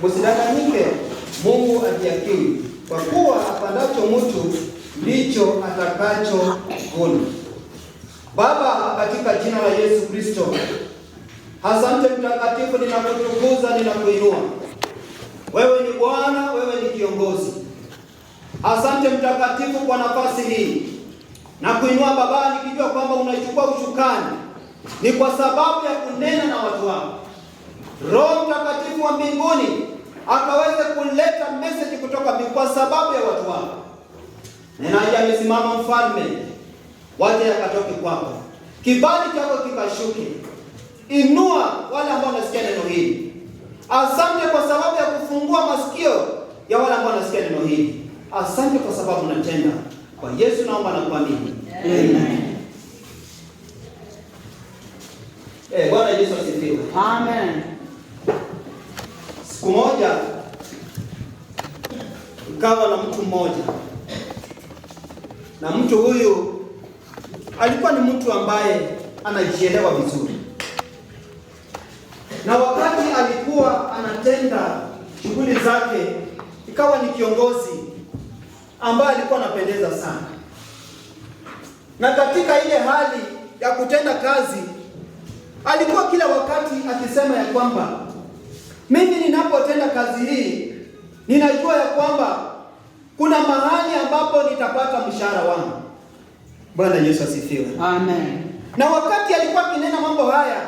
Msidanganyike, Mungu adhihakiwi, kwa kuwa apandacho mtu ndicho atakachovuna. Baba, katika jina la Yesu Kristo, asante mtakatifu, ninakutukuza, ninakuinua. Wewe ni Bwana, wewe ni kiongozi. Asante mtakatifu kwa nafasi hii. Na kuinua Baba, nikijua kwamba unachukua ushukani ni kwa sababu ya kunena na watu wako. Roho Mtakatifu wa mbinguni akaweze kuleta message kutoka kwa sababu ya watu wako. Ninaja amesimama mfalme, waje yakatoke kwako. Kibali chako kikashuke. Inua wale ambao wanasikia neno hili. Asante kwa sababu ya kufungua masikio ya wale ambao wanasikia neno hili. Asante kwa sababu unatenda. Kwa Yesu naomba na kuamini. Amen. Bwana Yesu asifiwe. Amen. Siku moja ukawa na mtu mmoja, na mtu huyu alikuwa ni mtu ambaye anajielewa vizuri, na wakati alikuwa anatenda shughuli zake, ikawa ni kiongozi ambaye alikuwa anapendeza sana. Na katika ile hali ya kutenda kazi, alikuwa kila wakati akisema ya kwamba mimi ninapotenda kazi hii, ninajua ya kwamba kuna mahali ambapo nitapata mshahara wangu. Bwana Yesu asifiwe. Amen. Na wakati alikuwa akinena mambo haya,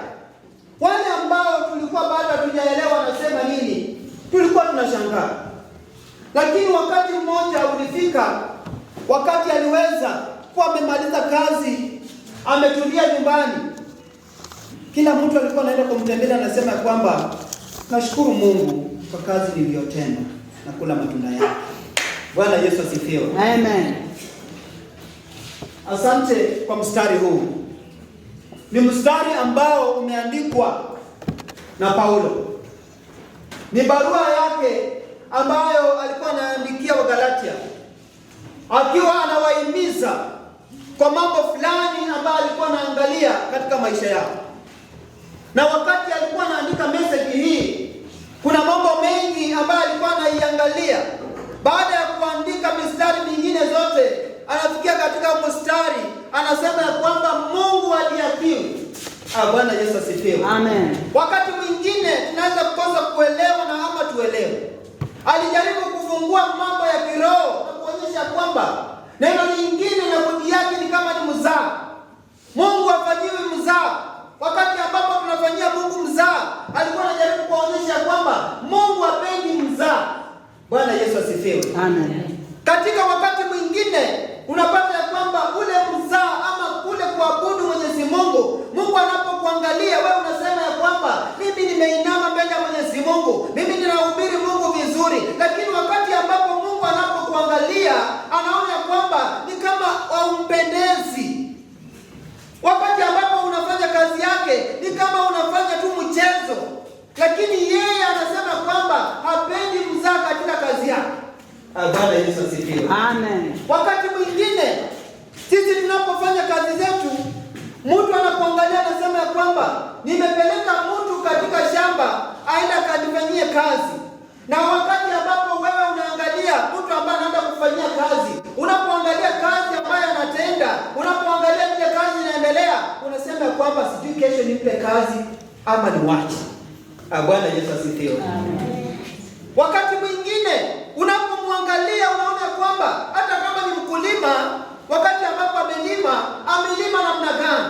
wale ambao tulikuwa bado hatujaelewa anasema nini, tulikuwa tunashangaa. Lakini wakati mmoja ulifika, wakati aliweza kuwa amemaliza kazi, ametulia nyumbani, kila mtu alikuwa anaenda kumtembelea, anasema kwamba nashukuru Mungu kwa kazi niliyotenda na kula matunda yake. Bwana Yesu asifiwe. Amen. Asante kwa mstari huu. Ni mstari ambao umeandikwa na Paulo. Ni barua yake ambayo alikuwa anaandikia Wagalatia, akiwa anawahimiza kwa mambo fulani ambayo alikuwa anaangalia katika maisha yao. Na wakati alikuwa anaandika message hii, kuna mambo mengi ambayo alikuwa anaiangalia. Baada ya kuandika mistari mingine zote, anafikia katika mstari anasema ya kwamba Mungu adhihakiwi. Bwana Yesu asifiwe. Amen. Wakati mwingine tunaweza kukosa kuelewa na ama tuelewe. Alijaribu kufungua mambo ya kiroho na kuonyesha kwamba neno lingine na budi yake ni kama ni mzaa. Mungu hafanyiwi mzaa. Wakati ambapo tunafanyia Mungu mzaa, alikuwa anajaribu kuonyesha kwamba Mungu hapendi mzaa. Bwana Yesu asifiwe. Amen. Katika wakati mwingine unapata ya kwamba ule mzaa ama kule kuabudu Mwenyezi Mungu, Mungu anapokuangalia wewe unasema ya kwamba mimi nimeinama mbele ya Mwenyezi Mungu, mimi ninahubiri Mungu vizuri, lakini wakati ambapo Mungu anapokuangalia anaona kwamba ni kama haumpendezi. Wakati ambapo unafanya kazi yake ni kama unafanya tu mchezo, lakini yeye anasema kwamba hapendi mzaa katika kazi yake. Bwana Yesu asifiwe. Amen. Wakati mwingine sisi tunapofanya kazi zetu, mtu anapoangalia anasema ya kwamba nimepeleka mtu katika shamba aenda kanifanyie kazi. Na wakati ambapo wewe unaangalia mtu ambaye anaenda kufanyia kazi, unapoangalia kazi ambayo anatenda, unapoangalia ile kazi inaendelea, unasema kwamba sijui kesho nimpe kazi ama niwache. Bwana Yesu asifiwe. Amen. Wakati mwingine unapomwangalia unaona kwamba hata kama ni mkulima, wakati ambapo amelima namna gani?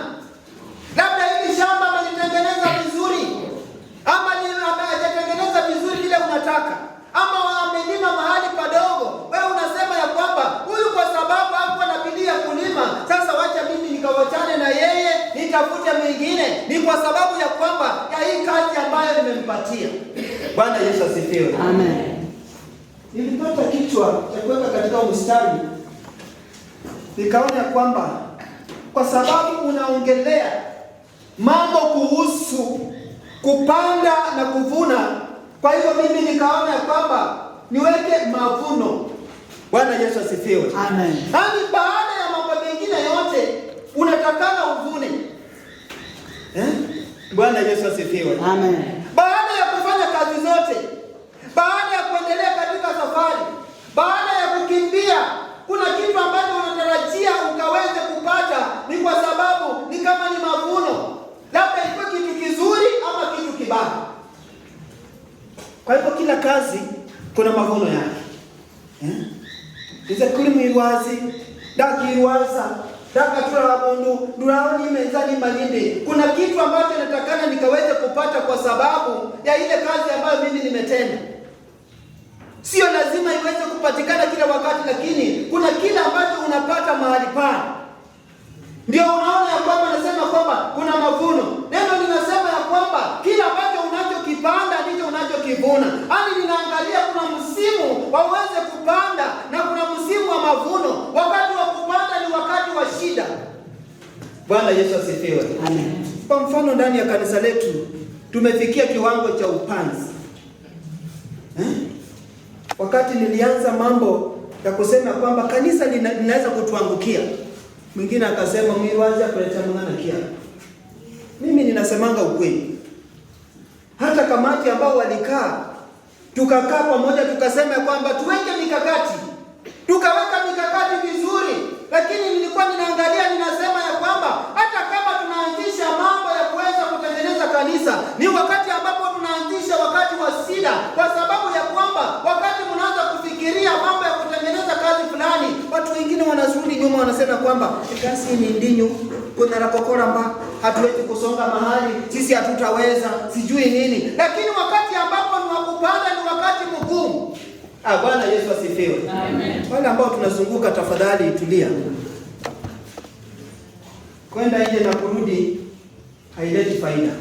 Labda hili shamba amelitengeneza vizuri, ama hajatengeneza vizuri vile unataka, ama amelima mahali padogo. Wewe unasema ya kwamba huyu kwa sababu hakuwa na bidii ya kulima, sasa wacha mimi nikawachane na yeye, nitafute mwingine. Ni kwa sababu ya kwamba ya hii kazi ambayo nimempatia. Bwana Yesu asifiwe. Amen. Nilipata kichwa cha kuweka katika mstari, nikaona kwamba kwa sababu unaongelea mambo kuhusu kupanda na kuvuna, kwa hivyo mimi nikaona kwamba niweke mavuno. Bwana Yesu asifiwe. Amen. Hadi baada ya mambo mengine yote unatakana uvune. Bwana Yesu asifiwe. Amen. Baada ya kufanya kazi zote, baada ya kuendelea katika safari, baada ya kukimbia, kuna kitu ambacho unatarajia ukaweze kupata, ni kwa sababu ni kama ni mavuno, labda iko kitu kizuri ama kitu kibaya. Kwa hivyo kila kazi kuna mavuno yake. Ize kuri mwirwazi ndakirwaza ndakatura mundu nduraoni mezani malinde. Kuna kitu ambacho natakana nikaweze kupata kwa sababu ya ile kazi ambayo mimi nimetenda. Sio lazima iweze kupatikana kila wakati, lakini kuna kile ambacho unapata mahali pale. Ndio unaona ya kwamba nasema kwamba kuna mavuno. Neno linasema ya kwamba kila ambacho unachokipanda ndicho unachokivuna. Hadi ninaangalia kuna msimu wa uweze kupanda na kuna msimu wa mavuno. Wakati wa kupanda ni wakati wa shida. Bwana Yesu asifiwe. Amen. Kwa mfano ndani ya kanisa letu tumefikia kiwango cha upanzi. Wakati nilianza mambo ya kusema kwamba kanisa linaweza kutuangukia, mwingine akasema mwirwaza kuleta mwana kia. Mimi ninasemanga ukweli. Hata kamati ambao walikaa, tukakaa pamoja tukasema kwamba tuweke mikakati. Tukaweka mikakati vizuri, lakini nilikuwa ninaangalia ninasema ya kwamba hata kama tunaanzisha mambo ya kuweza kutengeneza kanisa, ni wakati ambapo tunaanzisha wakati wa shida, kwa sababu ya kwamba wakati mnaanza kufikiria mambo ya kutengeneza kazi fulani, watu wengine wanazurudi nyuma wanasema kwamba kazi ni ndinyo, kuna rakokora mba, hatuwezi kusonga mahali, sisi hatutaweza, sijui nini. Lakini wakati ambapo ni wakupanda ni wakati mgumu. Bwana Yesu asifiwe. Amen. Wale ambao tunazunguka, tafadhali tulia. Kwenda nje na kurudi haileti faida.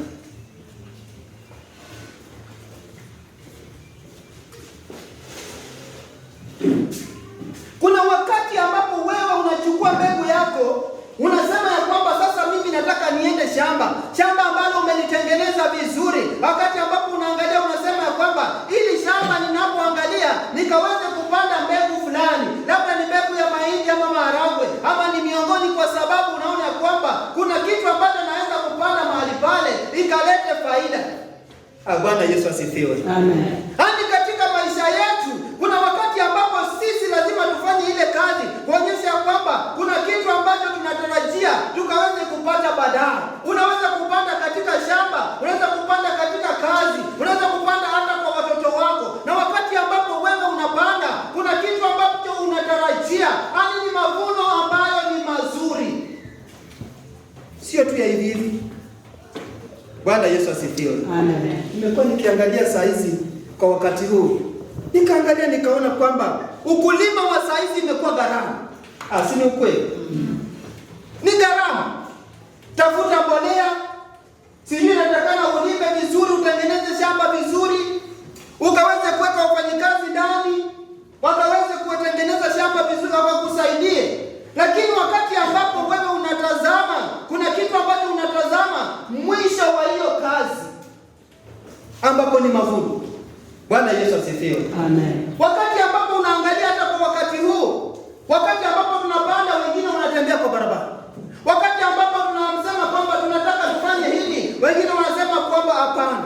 Kuna wakati ambapo wewe unachukua mbegu yako, unasema ya kwamba sasa mimi nataka niende shamba ambalo umelitengeneza vizuri. Wakati ambapo unaangalia unasema ya kwamba ili shamba ninapoangalia nikaweze kupanda mbegu fulani, labda ni mbegu ya mahindi ama maharagwe ama ni miongoni, kwa sababu unaona ya kwamba kuna kitu ambacho naweza kupanda mahali pale ikalete faida. Bwana Yesu asifiwe. Amen. Hadi katika maisha yetu kuna wakati ambapo sisi lazima tufanye ile kazi kuonyesha ya kwamba kuna kitu ambacho tunatarajia tukaweze kupata baadaye. Unaweza kupanda katika shamba, unaweza kupanda katika kazi, unaweza kupanda hata kwa watoto wako. Na wakati ambapo wewe unapanda, kuna kitu ambacho unatarajia, hadi ni mavuno ambayo ni mazuri. Sio tu ya hivi hivi. Bwana Yesu asifiwe. Amen. Nimekuwa nikiangalia saa hizi kwa wakati huu, nikaangalia nikaona kwamba ukulima wa saa hizi imekuwa gharama. Si ni ukweli? Ni gharama. Tafuta mbolea, sijui natakana ulime vizuri, utengeneze shamba vizuri, ukaweze kuweka wafanyikazi ndani, wakaweze kutengeneza shamba vizuri wakakusaidie. Lakini wakati ambapo wewe unatazama, kuna kitu ambacho unatazama mwisho wa hiyo kazi ambapo ni mavuno. Bwana Yesu asifiwe. Amen. Wakati ambapo unaangalia hata kwa wakati huu, wakati ambapo tunapanda wengine wanatembea kwa barabara. Wakati ambapo tunasema kwamba tunataka tufanye hili, wengine wanasema kwamba hapana.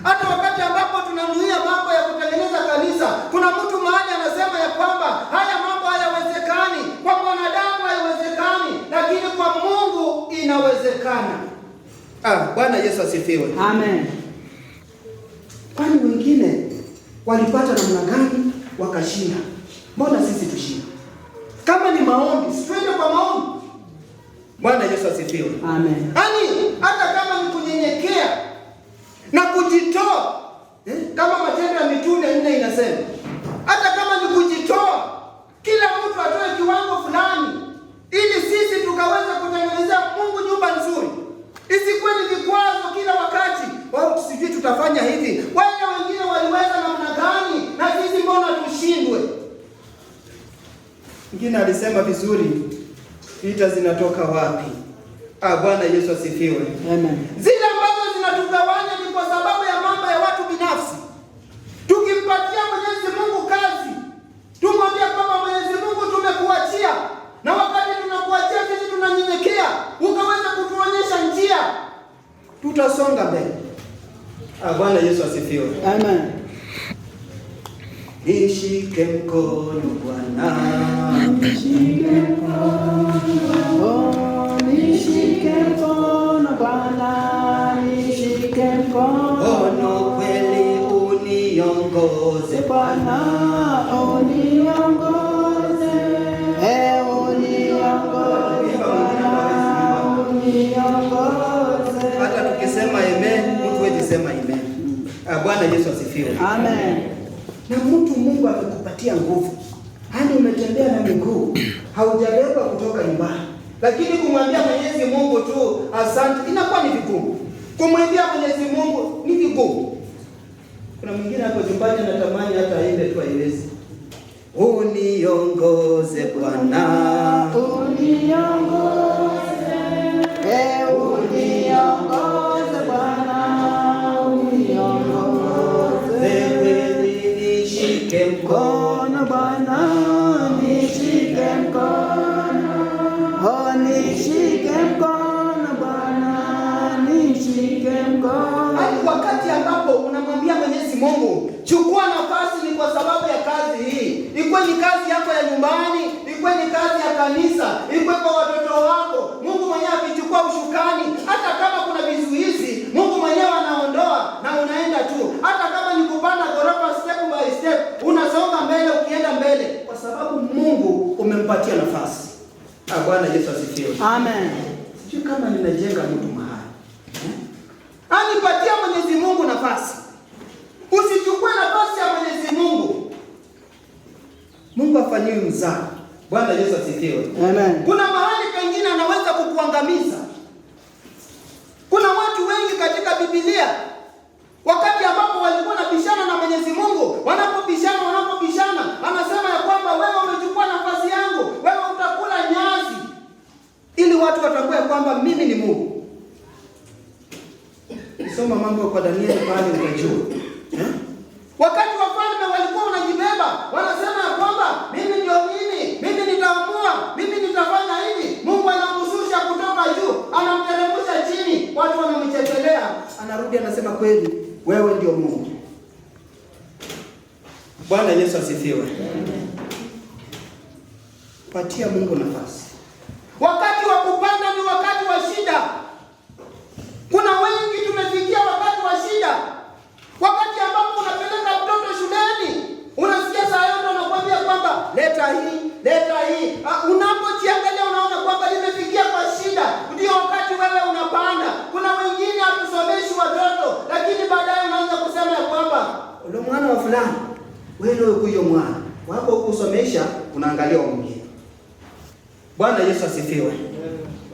Hata wakati ambapo tunanuia mambo ya kutengeneza kanisa, kuna mtu mahali anasema ya kwamba haya mambo hayawezekani, kwa mwanadamu haiwezekani, lakini kwa Mungu inawezekana. Bwana Yesu asifiwe. Amen. Kwani wengine walipata namna gani wakashinda? Mbona sisi tushinda? Kama ni maombi, twende kwa maombi. Bwana Yesu asifiwe. Amen. Yaani hata kama ni kunyenyekea na kujitoa, kama Matendo ya Mitume 4 inasema, hata kama ni kujitoa, kila mtu atoe kiwango fulani ili sisi tukaweza kutengenezea Mungu nyumba nzuri. Isikuwe ni vikwazo kila wakati. Wao sijui tutafanya hivi. Wale wengine waliweza namna gani na sisi mbona tushindwe? Mwingine alisema vizuri, vita zinatoka wapi? Bwana Yesu asifiwe. Amen. Zile ambazo zinatugawanya ni kwa sababu ya mambo ya watu binafsi. Tukimpatia Mwenyezi Mungu kazi, tumwambia kwamba Mwenyezi Mungu tumekuachia, na wakati tunakuachia sisi tunanyenyekea, ukaweza kutuonyesha njia. tutasonga mbele. Bwana Yesu asifiwe. Amen. Nishike mkono Bwana, Nishike mkono, nishike mkono Bwana, nishike mkono, kweli uniongoze Bwana, uniongoze, uniongoze Bwana, uniongoze. Hata tukisema amen, mtu wewe sema amen. Bwana Yesu asifiwe. Amen. Na mtu Mungu amekupatia nguvu, hadi umetembea na miguu, haujabeba kutoka nyumbani, lakini kumwambia Mwenyezi Mungu tu asante inakuwa ni vigumu. Kumwambia Mwenyezi Mungu ni vigumu. Kuna mwingine hapo nyumbani anatamani hata aimbe tu haiwezi. Uniongoze Bwana, uniongoze, uniongoze Bwana, uniongoze. Nishike mkono Bwana, nishike mkono, nishike mkono Bwana, nishike mkono. Wakati ambapo unamwambia Mwenyezi Mungu, chukua nafasi, ni kwa sababu ya kazi hii. Ikuwe ni kazi yako ya nyumbani, ikuwe ni kazi ya kanisa, ikuwe kwa watoto wako. Mungu mwenyewe akichukua ushukani, hata kama kuna vizuizi, Mungu mwenyewe anaondoa na unaenda tu. Hata kama ni kupanda ghorofa step by step, unasonga mbele ukienda mbele, kwa sababu Mungu umempatia nafasi. Bwana Yesu asifiwe. Amen. Sijui kama ninajenga mtu mahali. Anipatia Mwenyezi Mungu nafasi. Usichukue nafasi ya Mwenyezi Mungu. Mungu afanyiwe mzaha. Bwana Yesu asifiwe. Amen. Kuna mahali pengine anaweza kukuangamiza. Kuna watu wengi katika Biblia, wakati ambapo walikuwa wanabishana na Mwenyezi Mungu, wanapobishana anasema ya kwamba wewe umechukua nafasi yangu, wewe utakula nyasi, ili watu watambue kwamba mimi ni Mungu. Soma mambo kwa Danieli pale utajua. Wakati wafalme walikuwa wanajibeba, wanasema ya kwamba mimi ndio mimi nitaamua, mimi nitafanya hivi. Mungu anamshusha kutoka juu, anamteremsha chini, watu wanamchekelea, anarudi anasema kweli wewe ndio Mungu. Bwana Yesu asifiwe. Patia Mungu nafasi. Wakati wa kupanda ni wakati wa shida. Kuna wengi tumefikia wakati wa shida. Wakati ambapo unapeleka mtoto shuleni, unasikia saa yote anakuambia kwamba leta hii. Unapojiangalia unaona kwamba limefikia kwa shida. Ndio wakati wewe unapanda. Kuna wengine hatusomeshi watoto, lakini baadaye unaanza kusema ya kwamba ule mwana wa fulani, wewe huyo mwana wako kusomesha, unaangalia mwingine. Bwana Yesu asifiwe.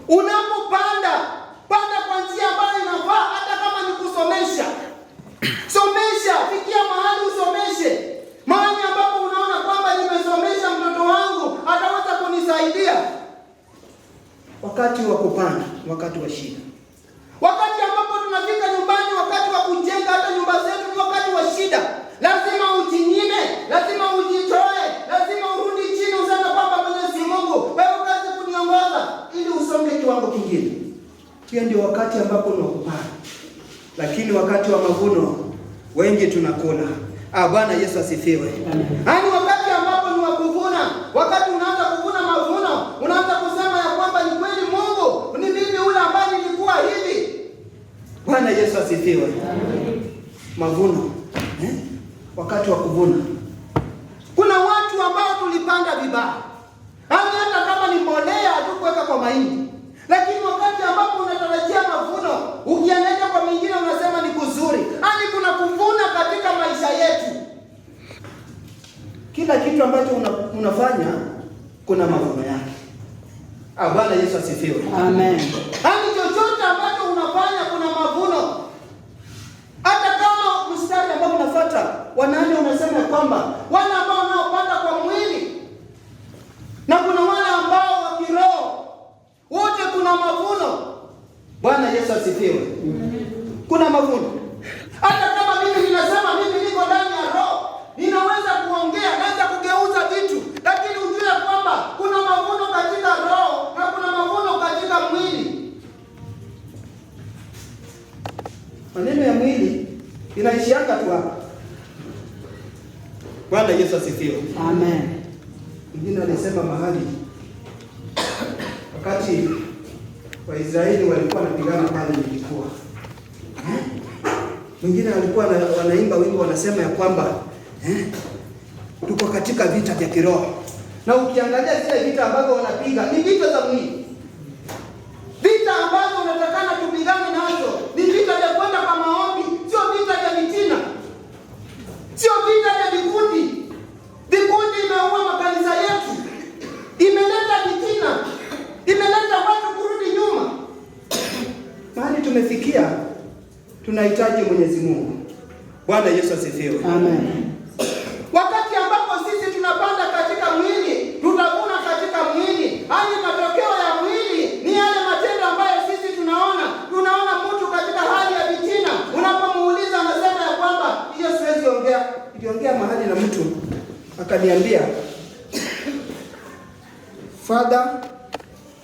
Unapopanda, panda kwa njia ambayo inafaa, hata kama ni kusomesha. Somesha, fikia mahali usomeshe. Mahali ambapo unaona kwamba nimesomesha mtoto wangu, ataweza kunisaidia. Wakati wa kupanda, wakati wa shida. Wakati ambapo tunafika nyumbani, wakati wa kujenga hata nyumba zetu, ni wakati wa shida. Lazima ujinyime, lazima ujitoe, lazima urudi chini useme kwamba Mwenyezi Mungu, wewe kazi kuniongoza ili usonge kiwango kingine. Hiyo ndio wakati ambapo unakupanda. Lakini wakati wa mavuno wengi tunakula. Bwana Yesu asifiwe. Yaani wakati ambapo ni wa kuvuna, wakati unaanza kuvuna mavuno, unaanza kusema ya kwamba ni kweli Mungu, ni mimi ule ambaye nilikuwa hivi. Bwana Yesu asifiwe. Mavuno. Wakati wa kuvuna. Kuna watu ambao tulipanda vibaya. Hata kama ni mbolea tu kuweka kwa mahindi. Lakini wakati ambapo unatarajia mavuno, ukiangalia kwa mengine unasema ni kuzuri. Yaani kuna kuvuna katika maisha yetu. Kila kitu ambacho unafanya kuna mavuno yake. Bwana Yesu asifiwe. Amen. Yaani chochote ambacho unafanya kuna mavuno. Hata kama mstari ambao unafuata, wanani unasema kwamba wale ambao wanaopanda kwa mwili na kuna wale ambao wa kiroho, wote kuna mavuno. Bwana Yesu asifiwe. Kuna mavuno. Hata kama mimi ninasema mimi niko ndani ya roho, ninaweza kuongea, naweza kugeuza vitu, lakini ujue kwamba kuna mavuno katika roho na kuna mavuno katika mwili. Maneno ya mwili inaishianga tu hapa. Bwana Yesu asifiwe. Amen. Mwingine alisema mahali wakati Waisraeli walikuwa wanapigana pale Yeriko. Mwingine alikuwa wanaimba wimbo wanasema ya kwamba tuko katika vita vya kiroho. Na ukiangalia zile vita ambazo wanapiga ni vita za mwili. Vita ambazo unatakana tupigane nazo ni vita vya kwenda kwa maombi, sio vita vya vitina. Sio vita vya vikundi. Vikundi imeua makanisa yetu. Imeleta vitina. Imeleta watu kurudi nyuma. Mahali tumefikia tunahitaji Mwenyezi Mungu. Bwana Yesu asifiwe. Amen. Wakati ambapo sisi tunapanda katika mwili, tutavuna katika mwili. Hadi matokeo ya mwili ni yale matendo ambayo sisi tunaona. Tunaona mtu katika hali ya vitina. Unapomuuliza anasema ya kwamba hiyo siwezi ongea. Niliongea mahali na mtu akaniambia Father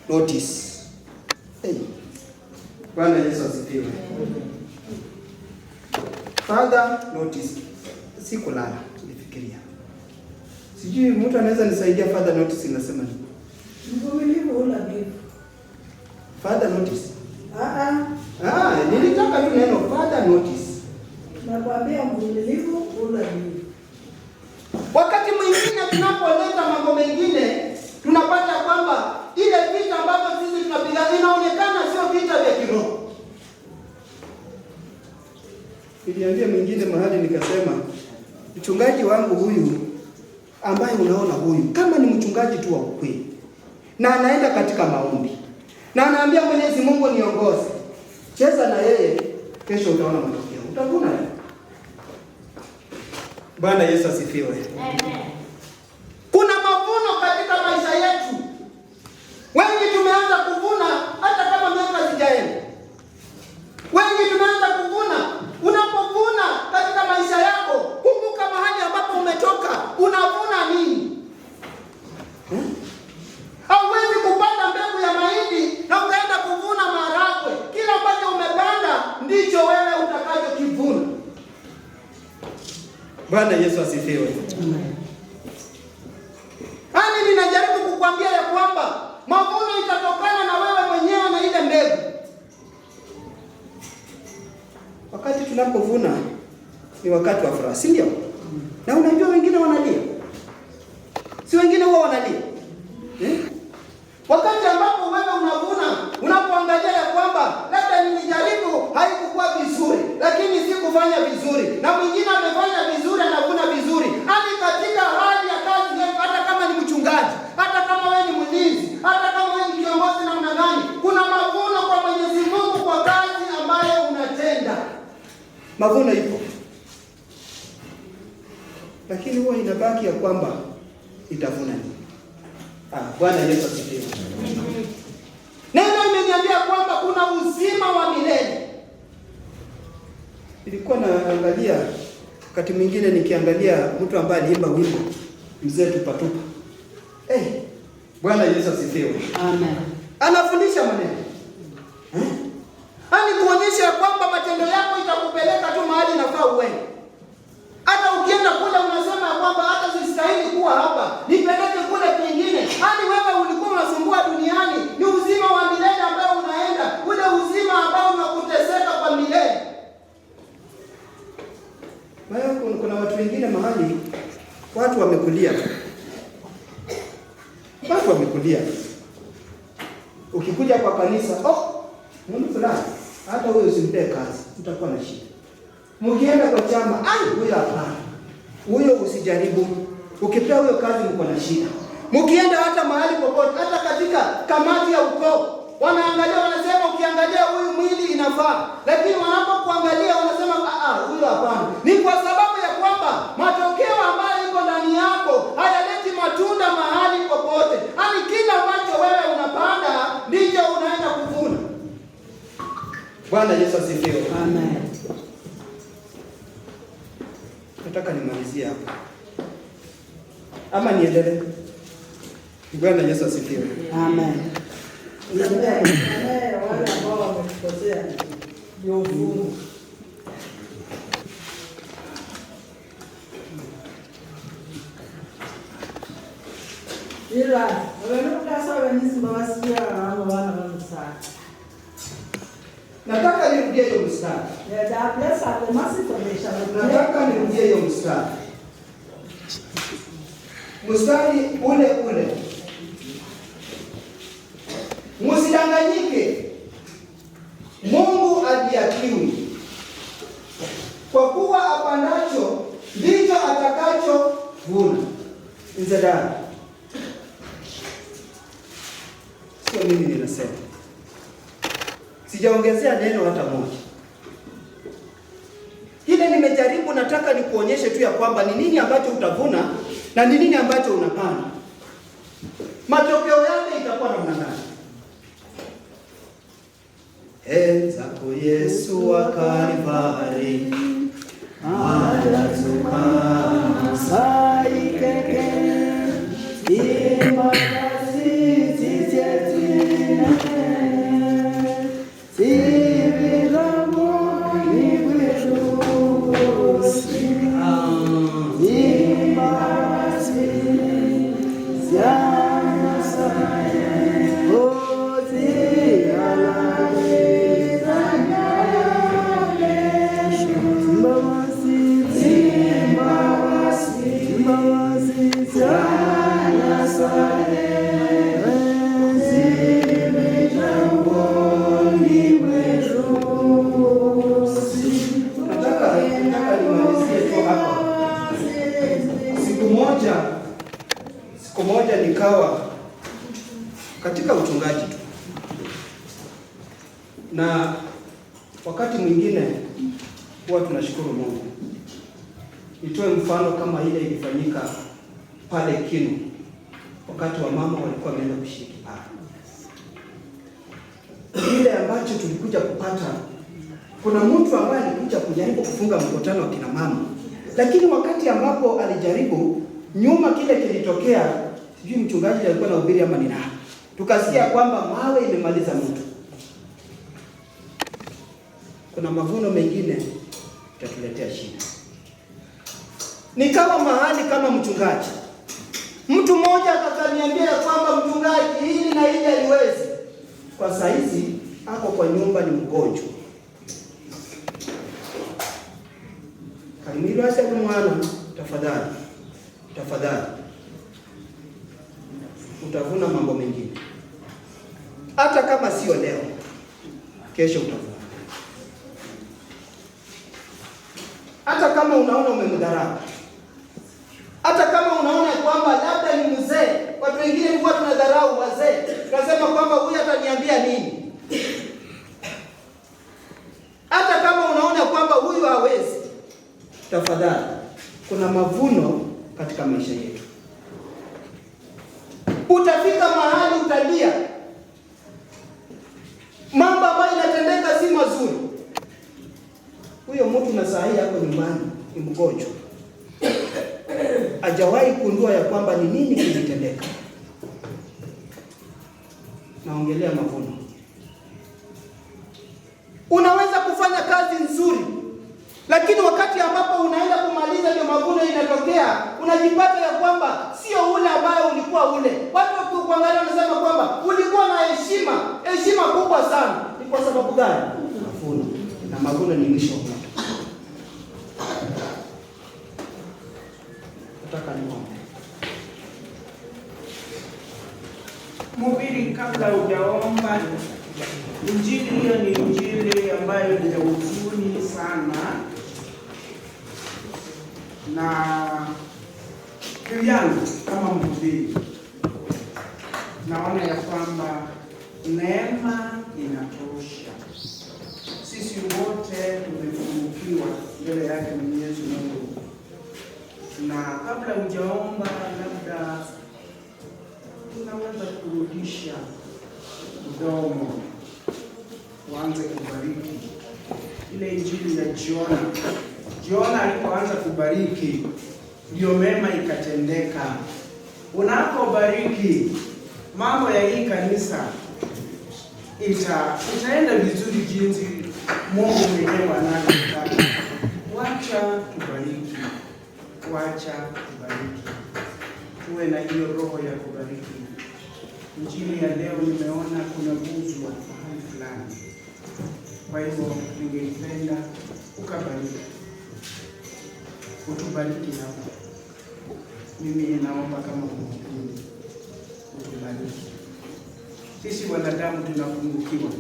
notice. Hey. Bwana Yesu asifiwe. Father notice. Sikulala, nilifikiria. Sijui mtu anaweza nisaidia Father notice inasema nini? Mvumilivu hula mbivu. Father notice. Nilitaka tu neno Father notice. Nakwambia mvumilivu hula mbivu. Wakati mwingine tunapoleta mambo mengine, tunapata kwamba ile vita ambavyo sisi tunapigana inaonekana sio vita vya kiroho. Niliambia mwingine mahali nikasema, mchungaji wangu huyu ambaye unaona huyu kama ni mchungaji tu wa ukweli na anaenda katika maombi na anaambia Mwenyezi Mungu niongoze, cheza na yeye, kesho utaona matokeo, utavuna. Bwana Yesu asifiwe. Amen. Kuna mavuno katika maisha yetu. Wengi tumeanza kuvuna hata kama miaka sijaenda. Wengi tumeanza kuvuna. Unapovuna katika maisha yako, kumbuka mahali ambapo umetoka, unavuna nini? Hauwezi kupanda mbegu ya mahindi na ukaenda kuvuna maharagwe. Kila ambacho umepanda ndicho wewe utakachokivuna. Bwana Yesu asifiwe. Hani ninajaribu kukwambia ya kwamba mavuno itatokana na wewe mwenyewe na ile mbegu. Wakati tunapovuna ni wakati wa furaha, si ndio? Na unajua wengine wanalia. Si wengine huwa wanalia. Wakati ambapo wewe unavuna, unapoangalia ya kwamba labda nilijaribu haikuwa vizuri, lakini sikufanya vizuri. Na mwingine amefanya vizuri, anavuna vizuri. Hadi katika hali ya kazi yetu, hata kama ni mchungaji, hata kama wewe ni mlinzi, hata kama wewe ni kiongozi namna gani, kuna mavuno kwa Mwenyezi Mungu kwa kazi ambayo unatenda. Mavuno ipo. Lakini huwa inabaki ya kwamba itavuna nini? Bwana Yesu asifiwe. Neno imeniambia kwamba kuna uzima wa milele. Nilikuwa naangalia wakati mwingine nikiangalia mtu ambaye aliimba wimbo Mzee Tupatupa. Bwana Yesu asifiwe. Amen. Anafundisha maneno. Ani kuonyesha kwamba matendo yako itakupeleka tu mahali nafaa uende. Hata ukienda kule unasema kwamba hata sistahili kuwa hapa, nipeleke kule kwingine. Hadi wewe ulikuwa unasumbua duniani, ni uzima wa milele ambao unaenda, ule uzima ambao unakuteseka kwa milele. Kuna watu wengine mahali watu wamekulia. Watu wamekulia. Ukikuja kwa kanisa, Mungu fulani, hata wewe usimpe kazi, utakuwa na shida. Mkienda kwa chama, huyo hapana. Huyo usijaribu. Ukipewa huyo kazi mko na shida. Mkienda hata mahali popote, hata katika kamati ya ukoo, wanaangalia wanasema ukiangalia huyu mwili inafaa. Lakini wanapokuangalia wanasema huyo hapana. Ni kwa sababu ya kwamba matokeo ambayo iko ndani yako hayaleti matunda mahali popote. Hadi kila ambacho wewe unapanda ndicho unaenda kuvuna. Bwana Yesu asifiwe. Amen. Nataka nimalizie hapa. Ama niendelee? Bwana Yesu asifiwe. Amen. Wale ambao wamekosea ndio ufungu. Ila, wewe ukasa wenyewe mbawasikia wana msana. Nataka nirudie hiyo mstari. Nataka nirudie hiyo mstari. Mstari ule ule. Msidanganyike. Mungu adhihakiwi. Kwa kuwa apandacho ndicho atakachovuna. Nzedani. Sio mimi ninasema. Sijaongezea neno hata moja. Ile nimejaribu, nataka nikuonyeshe tu ya kwamba ni nini ambacho utavuna na ni nini ambacho unapanda. Matokeo yake itakuwa namna gani? Zako Yesu wa Kalvari, Adazuka saikeke, imakazi titietina. Siku moja nikawa katika uchungaji tu, na wakati mwingine huwa tunashukuru Mungu. Nitoe mfano kama ile ilifanyika pale Kinu, wakati wa mama walikuwa wameenda kushiriki pale. Ile ambacho tulikuja kupata, kuna mtu ambaye alikuja kujaribu kufunga mkutano wa kina mama, lakini wakati ambapo alijaribu, nyuma kile kilitokea, sijui mchungaji alikuwa na ubiri ama ni nani, tukasikia kwamba mawe imemaliza mtu. Kuna mavuno mengine itatuletea shida. Nikawa mahali kama mchungaji, mtu mmoja akaniambia kwamba mchungaji, hili na hili haliwezi. Kwa saizi ako kwa nyumba, ni mgonjwa. Kalimiro asa mwana, tafadhali utavuna mambo mengine. Hata kama sio leo, kesho utavuna. Hata kama unaona umemdharau, hata kama unaona kwamba labda ni mzee. Watu wengine huwa tunadharau wazee, tunasema kwamba huyu ataniambia nini. Hata kama unaona kwamba huyu hawezi, tafadhali, kuna mavuno katika maisha yetu. Utafika mahali utalia, mambo ambayo inatendeka si mazuri. Huyo mtu na saa hii yako nyumbani ni mgonjwa, hajawahi kundua ya kwamba ni nini kilitendeka. Naongelea mavuno. Unaweza kufanya kazi nzuri, lakini wakati ambapo unaenda kumaliza ndio mavuno inatokea, unajipata ya kwamba sio ule ambaye ulikuwa ule. Watu wakikuangalia wanasema kwamba ulikuwa na heshima kubwa sana. Ni kwa sababu gani? Mavuno. Na mavuno ni mwisho wa moto. Nataka niombe. Mhubiri, kabla hujaomba, injili hiyo ni injili ambayo ni ya huzuni sana, na kivyangu kama mhubiri naona ya kwamba neema inatosha. Sisi wote tumefungukiwa mbele yake Mwenyezi Mungu, na kabla hujaomba, labda unaweza kurudisha mdomo, uanze kubariki ile injili ya Jona. Jona alipoanza kubariki, ndio mema ikatendeka. Unapobariki, mambo ya hii kanisa itaenda vizuri jinsi Mungu mwenyewe anavyotaka. Wacha tubariki. tuwe na hiyo roho ya kubariki. Injili ya leo nimeona kuna guzwa mahali fulani, kwa hivyo ningependa ukabariki, utubariki hapa. Mimi naomba kama mhubiri utubariki. Sisi wanadamu tunapungukiwa.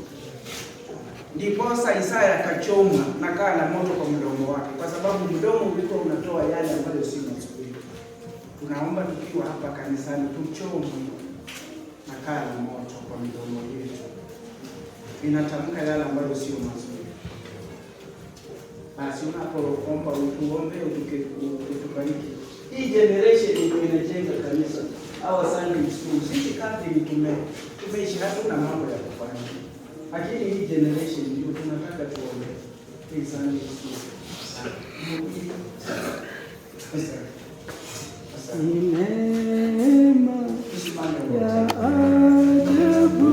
Ndiposa Isaya akachoma na kaa la moto kwa mdomo wake, kwa sababu mdomo ulikuwa unatoa yale ambayo si mazuri. Tunaomba tukiwa hapa kanisani tuchome na kaa la moto kwa mdomo yetu, inatamka yale ambayo sio mazuri. Basi unapoomba utuombe, utubariki. Hii generation ndio inajenga kanisa. Hawa Sunday school, sisi kadri tumeishi hatuna mambo ya kufanya. Lakini hii generation ndio tunataka tuombe. Hii Sunday school. Neema ya ajabu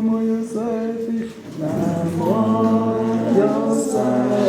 moyo safi na moyo safi.